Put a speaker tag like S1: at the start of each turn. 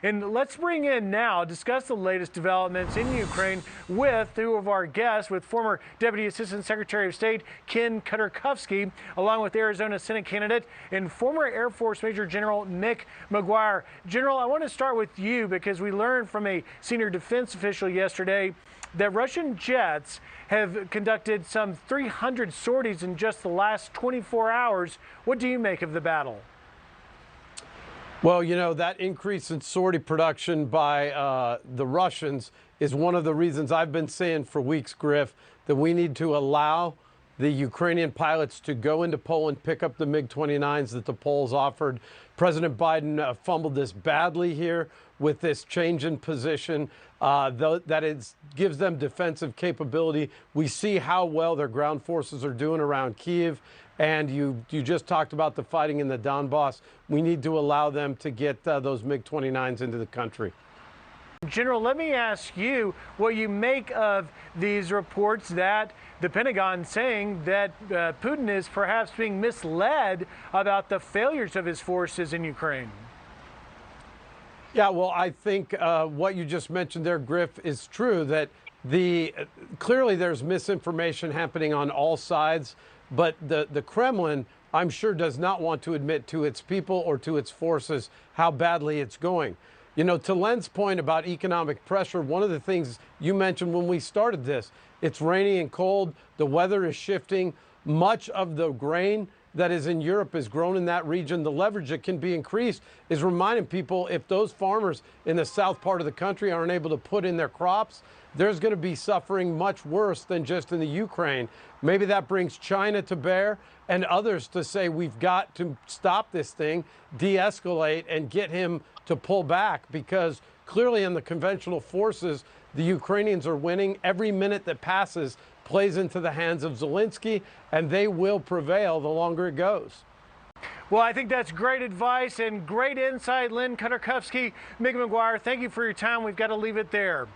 S1: And let's bring in now, discuss the latest developments in Ukraine with two of our guests, with former Deputy Assistant Secretary of State Ken Khodorkovsky, along with Arizona Senate candidate and former Air Force Major General Mick McGuire. General, I want to start with you because we learned from a senior defense official yesterday that Russian jets have conducted some 300 sorties in just the last 24 hours. What do you make of the battle?
S2: Well, you know, that increase in sortie production by the Russians is one of the reasons I've been saying for weeks, Griff, that we need to allow the Ukrainian pilots to go into Poland, pick up the MiG-29s that the Poles offered. President Biden fumbled this badly here with this change in position. Gives them defensive capability. We see how well their ground forces are doing around Kyiv. And you just talked about the fighting in the Donbass. We need to allow them to get those MiG-29s into the country.
S1: General, let me ask you what you make of these reports that the Pentagon saying that Putin is perhaps being misled about the failures of his forces in Ukraine.
S2: Yeah, well, I think what you just mentioned there, Griff, is true, that clearly there's misinformation happening on all sides, but the Kremlin, I'm sure, does not want to admit to its people or to its forces how badly it's going. You know, to Len's point about economic pressure, one of the things you mentioned when we started this, it's rainy and cold, the weather is shifting, much of the grain that is in Europe is grown in that region. The leverage that can be increased is reminding people, if those farmers in the south part of the country aren't able to put in their crops, there's going to be suffering much worse than just in the Ukraine. Maybe that brings China to bear and others to say we've got to stop this thing, de-escalate, and get him to pull back, because clearly in the conventional forces, the Ukrainians are winning. Every minute that passes plays into the hands of Zelensky, and they will prevail the longer it goes.
S1: Well, I think that's great advice and great insight. Len Khodorkovsky, Mick McGuire, thank you for your time. We've got to leave it there.